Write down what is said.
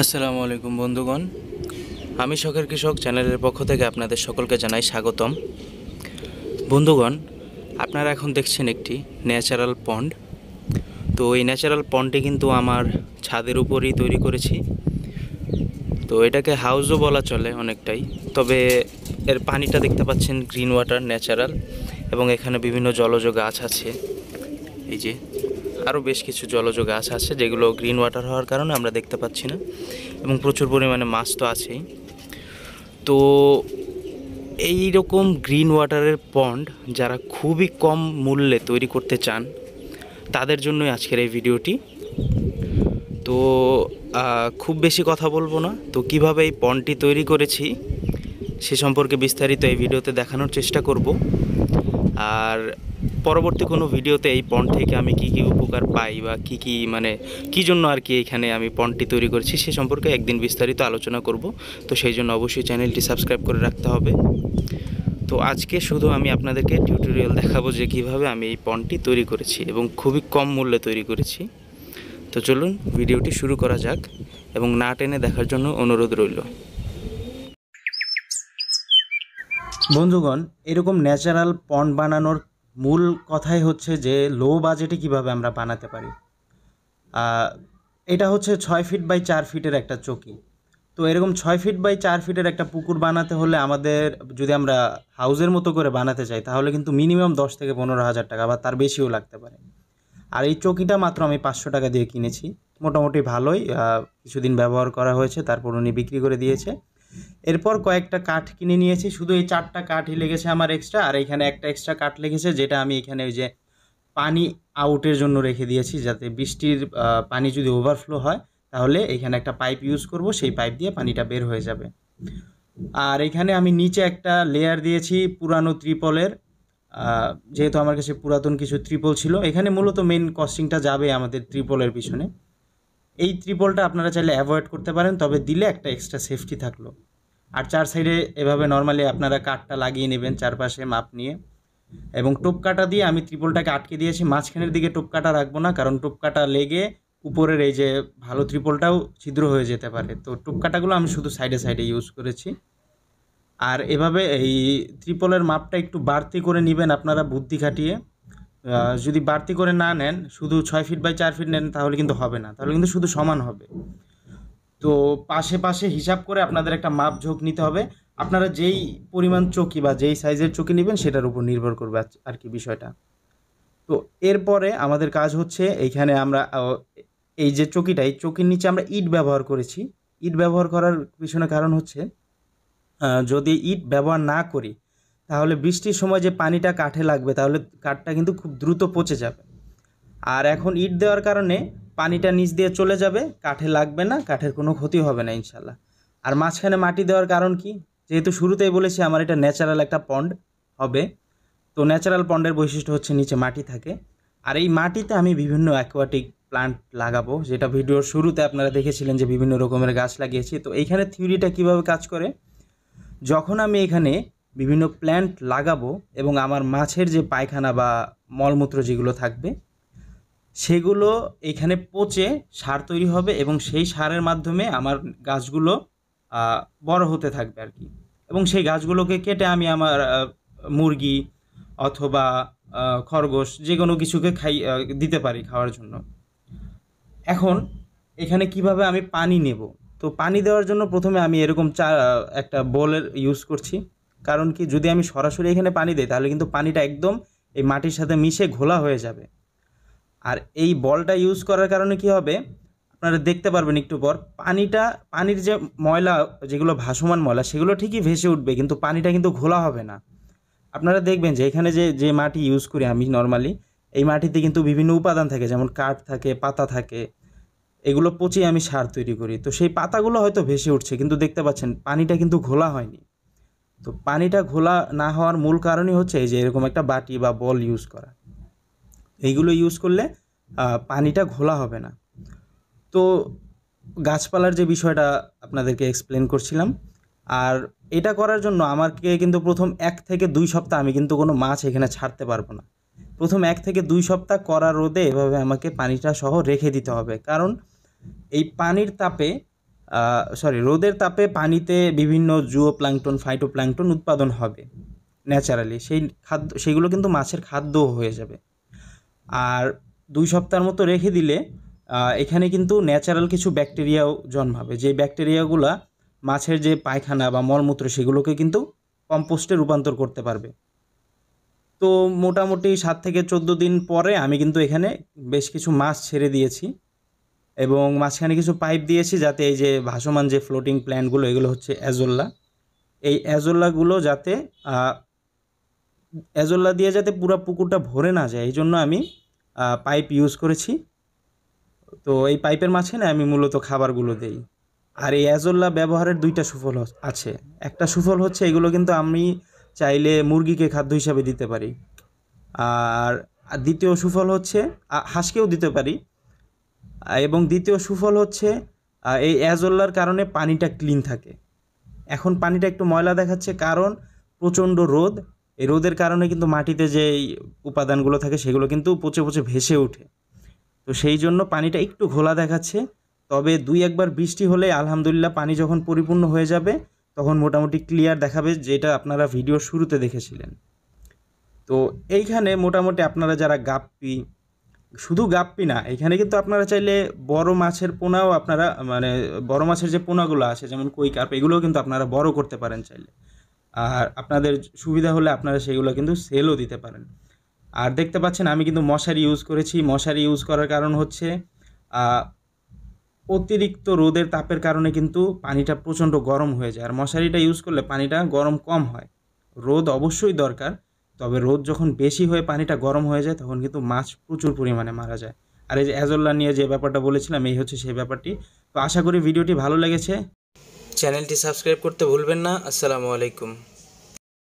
আসসালামু আলাইকুম বন্ধুগণ, আমি শখের কৃষক চ্যানেলের পক্ষ থেকে আপনাদের সকলকে জানাই স্বাগতম। বন্ধুগণ, আপনারা এখন দেখছেন একটি ন্যাচারাল পন্ড। তো এই ন্যাচারাল পন্ডটি কিন্তু আমার ছাদের উপরেই তৈরি করেছি। তো এটাকে হাউসও বলা চলে অনেকটাই, তবে এর পানিটা দেখতে পাচ্ছেন গ্রিন ওয়াটার ন্যাচারাল, এবং এখানে বিভিন্ন জলজ গাছ আছে। এই যে আরও বেশ কিছু জলজ গাছ আছে যেগুলো গ্রিন ওয়াটার হওয়ার কারণে আমরা দেখতে পাচ্ছি না, এবং প্রচুর পরিমাণে মাছ তো আছেই। তো এই রকম গ্রিন ওয়াটারের পন্ড যারা খুবই কম মূল্যে তৈরি করতে চান তাদের জন্যই আজকের এই ভিডিওটি। তো খুব বেশি কথা বলবো না, তো কিভাবে এই পন্ডটি তৈরি করেছি সে সম্পর্কে বিস্তারিত এই ভিডিওতে দেখানোর চেষ্টা করব। আর পরবর্তী কোনো ভিডিওতে এই পন্ড থেকে আমি কি কি উপকার পাই বা কি জন্য আর কি এখানে আমি পন্ডটি তৈরি করেছি সে সম্পর্কে একদিন বিস্তারিত আলোচনা করব। তো সেই জন্য অবশ্যই চ্যানেলটি সাবস্ক্রাইব করে রাখতে হবে। তো আজকে শুধু আমি আপনাদেরকে টিউটোরিয়াল দেখাবো যে কীভাবে আমি এই পন্ডটি তৈরি করেছি এবং খুবই কম মূল্যে তৈরি করেছি। তো চলুন ভিডিওটি শুরু করা যাক, এবং না টেনে দেখার জন্য অনুরোধ রইল। বন্ধুগণ, এরকম ন্যাচারাল পন্ড বানানোর মূল কথাই হচ্ছে যে লো বাজেটে কিভাবে আমরা বানাতে পারি। এটা হচ্ছে 6 ফিট বাই 4 ফিটের একটা চকি। তো এরকম 6 ফিট বাই 4 ফিটের একটা পুকুর বানাতে হলে আমাদের, যদি আমরা হাউসের মতো করে বানাতে চাই, তাহলে কিন্তু মিনিমাম 10 থেকে 15,000 টাকা বা তার বেশিও লাগতে পারে। আর এই চকিটা মাত্র আমি 500 টাকা দিয়ে কিনেছি। মোটামুটি ভালোই, কিছুদিন ব্যবহার করা হয়েছে, তারপর উনি বিক্রি করে দিয়েছে। এরপর কয়েকটা কাঠ কিনে নিয়েছি, শুধু এই 4টা কাঠই লেগেছে আমার এক্সট্রা, আর এখানে একটা এক্সট্রা কাঠ লেগেছে যেটা আমি এখানে ওই যে পানি আউটের জন্য রেখে দিয়েছি, যাতে বৃষ্টির পানি যদি ওভারফ্লো হয় তাহলে এখানে একটা পাইপ ইউজ করব, সেই পাইপ দিয়ে পানিটা বের হয়ে যাবে। আর এখানে আমি নিচে একটা লেয়ার দিয়েছি পুরানো ত্রিপলের, যেহেতু আমার কাছে পুরাতন কিছু ত্রিপল ছিল। এখানে মূলত মেন কস্টিংটা যাবে আমাদের ত্রিপলের পিছনে। এই ত্রিপলটা আপনারা চাইলে অ্যাভয়েড করতে পারেন, তবে দিলে একটা এক্সট্রা সেফটি থাকলো। আর 4 সাইডে এভাবে নর্মালি আপনারা কাঠটা লাগিয়ে নেবেন চারপাশে মাপ নিয়ে, এবং টোপকাটা দিয়ে আমি ত্রিপলটাকে আটকে দিয়েছি। মাঝখানের দিকে টোপকাটা রাখবো না, কারণ টোপকাটা লেগে উপরের এই যে ভালো ত্রিপলটাও ছিদ্র হয়ে যেতে পারে। তো টোপকাটাগুলো আমি শুধু সাইডে সাইডে ইউজ করেছি। আর এভাবে এই ত্রিপলের মাপটা একটু বাড়তি করে নেবেন আপনারা বুদ্ধি খাটিয়ে। যদি বাড়তি করে না নেন, শুধু 6 ফিট বাই 4 ফিট নেন, তাহলে কিন্তু হবে না, তাহলে কিন্তু শুধু সমান হবে। তো পাশে পাশে হিসাব করে আপনাদের একটা মাপ ঝোঁক নিতে হবে। আপনারা যেই পরিমাণ চকি বা যেই সাইজের চকি নেবেন সেটার উপর নির্ভর করবে আর কি বিষয়টা। তো এরপরে আমাদের কাজ হচ্ছে, এইখানে আমরা এই যে চকিটা, এই চকির নিচে আমরা ইট ব্যবহার করেছি। ইট ব্যবহার করার পিছনে কারণ হচ্ছে, যদি ইট ব্যবহার না করি তাহলে বৃষ্টির সময় যে পানিটা কাঠে লাগবে, তাহলে কাঠটা কিন্তু খুব দ্রুত পচে যাবে। আর এখন ইট দেওয়ার কারণে পানিটা নিচ দিয়ে চলে যাবে, কাঠে লাগবে না, কাঠের কোনো ক্ষতি হবে না ইনশাল্লাহ। আর মাঝখানে মাটি দেওয়ার কারণ কি, যেহেতু শুরুতেই বলেছি আমার এটা ন্যাচারাল একটা পন্ড হবে। তো ন্যাচারাল পন্ডের বৈশিষ্ট্য হচ্ছে নিচে মাটি থাকে, আর এই মাটিতে আমি বিভিন্ন অ্যাকোয়াটিক প্লান্ট লাগাবো, যেটা ভিডিওর শুরুতে আপনারা দেখেছিলেন যে বিভিন্ন রকমের গাছ লাগিয়েছি। তো এইখানে থিওরিটা কিভাবে কাজ করে, যখন আমি এখানে বিভিন্ন প্ল্যান্ট লাগাবো এবং আমার মাছের যে পায়খানা বা মলমূত্র যেগুলো থাকবে সেগুলো এখানে পচে সার তৈরি হবে, এবং সেই সারের মাধ্যমে আমার গাছগুলো বড় হতে থাকবে আর কি। এবং সেই গাছগুলোকে কেটে আমি আমার মুরগি অথবা খরগোশ যে কোনো কিছুকে দিতে পারি খাওয়ার জন্য। এখন এখানে কিভাবে আমি পানি নেব, তো পানি দেওয়ার জন্য প্রথমে আমি এরকম একটা বোলের ইউজ করছি। কারণ কি, যদি আমি সরাসরি এখানে পানি দিই তাহলে কিন্তু পানিটা একদম এই মাটির সাথে মিশে ঘোলা হয়ে যাবে। আর এই বলটা ইউজ করার কারণে কি হবে, আপনারা দেখতে পারবেন একটু পর, পানির যে ময়লা, যেগুলো ভাসমান ময়লা, সেগুলো ঠিকই ভেসে উঠবে, কিন্তু পানিটা কিন্তু ঘোলা হবে না। আপনারা দেখবেন যে এখানে যে মাটি ইউজ করি আমি নর্মালি, এই মাটিতে কিন্তু বিভিন্ন উপাদান থাকে, যেমন কাঠ থাকে, পাতা থাকে, এগুলো পচিয়ে আমি সার তৈরি করি। তো সেই পাতাগুলো হয়তো ভেসে উঠছে, কিন্তু দেখতে পাচ্ছেন পানিটা কিন্তু ঘোলা হয়নি। তো পানিটা ঘোলা না হওয়ার মূল কারণই হচ্ছে এই যে এরকম একটা বাটি বা বল ইউজ করা। এইগুলো ইউজ করলে পানিটা ঘোলা হবে না। তো গাছপালার যে বিষয়টা আপনাদেরকে এক্সপ্লেন করছিলাম, আর এটা করার জন্য আমাকে কিন্তু প্রথম 1 থেকে 2 সপ্তাহ আমি কিন্তু কোনো মাছ এখানে ছাড়তে পারবো না। প্রথম 1 থেকে 2 সপ্তাহ কড়া রোদে এভাবে আমাকে পানিটা সহ রেখে দিতে হবে, কারণ এই পানির তাপে রোদের তাপে পানিতে বিভিন্ন জুওপ্ল্যাঙ্কটন, ফাইটোপ্ল্যাঙ্কটন উৎপাদন হবে ন্যাচারালি। সেগুলো কিন্তু মাছের খাদ্য হয়ে যাবে। আর 2 সপ্তাহের মতো রেখে দিলে এখানে কিন্তু ন্যাচারাল কিছু ব্যাকটেরিয়াও জন্মাবে, যে ব্যাকটেরিয়াগুলা মাছের যে পায়খানা বা মলমূত্র সেগুলোকে কিন্তু কম্পোস্টে রূপান্তর করতে পারবে। তো মোটামুটি 7 থেকে 14 দিন পরে আমি কিন্তু এখানে বেশ কিছু মাছ ছেড়ে দিয়েছি এবং মাঝখানে কিছু পাইপ দিয়েছি, যাতে এই যে ভাসমান যে ফ্লোটিং প্ল্যান্টগুলো, এগুলো হচ্ছে অ্যাজোল্লা, এই অ্যাজোল্লাগুলো যাতে অ্যাজোল্লা দিয়ে যাতে পুরো পুকুরটা ভরে না যায়, এই জন্য আমি পাইপ ইউজ করেছি। তো এই পাইপের মাঝখানে আমি মূলত খাবারগুলো দেই। আর এই অ্যাজোল্লা ব্যবহারের 2টা সুফল আছে। একটা সুফল হচ্ছে এগুলো কিন্তু আমি চাইলে মুরগিকে খাদ্য হিসাবে দিতে পারি। আর দ্বিতীয় সুফল হচ্ছে হাঁসকেও দিতে পারি। এবং দ্বিতীয় সুফল হচ্ছে এই অ্যাজোল্লার কারণে পানিটা ক্লিন থাকে। এখন পানিটা একটু ময়লা দেখাচ্ছে কারণ প্রচণ্ড রোদ। এই রোদের কারণে কিন্তু মাটিতে যে উপাদানগুলো থাকে সেগুলো কিন্তু পচে পচে ভেসে ওঠে। তো সেই জন্য পানিটা একটু ঘোলা দেখাচ্ছে। তবে 2-1 বার বৃষ্টি হলে আলহামদুলিল্লাহ পানি যখন পরিপূর্ণ হয়ে যাবে তখন মোটামুটি ক্লিয়ার দেখাবে, যেটা আপনারা ভিডিওর শুরুতে দেখেছিলেন। তো এইখানে মোটামুটি আপনারা যারা গাপ্পি, শুধু গাপ্পি না, এখানে কিন্তু আপনারা চাইলে বড় মাছের পোনাও আপনারা বড় মাছের যে পোনাগুলো আছে যেমন কই কার্প, এগুলোও কিন্তু আপনারা বড় করতে পারেন চাইলে। আর আপনাদের সুবিধা হলে আপনারা সেগুলো কিন্তু সেলও দিতে পারেন। আর দেখতে পাচ্ছেন আমি কিন্তু মশারি ইউজ করেছি। মশারি ইউজ করার কারণ হচ্ছে অতিরিক্ত রোদের তাপের কারণে কিন্তু পানিটা প্রচণ্ড গরম হয়ে যায়, আর মশারিটা ইউজ করলে পানিটা গরম কম হয়। রোদ অবশ্যই দরকার, তবে রোদ যখন বেশি হয়ে পানিটা গরম হয়ে যায় তখন কিন্তু মাছ প্রচুর পরিমাণে মারা যায়। আর এই যে অ্যাজোল্লা নিয়ে যে ব্যাপারটা বলেছিলাম, এই হচ্ছে সেই ব্যাপারটি। তো আশা করি ভিডিওটি ভালো লেগেছে। চ্যানেলটি সাবস্ক্রাইব করতে ভুলবেন না। আসসালামু আলাইকুম।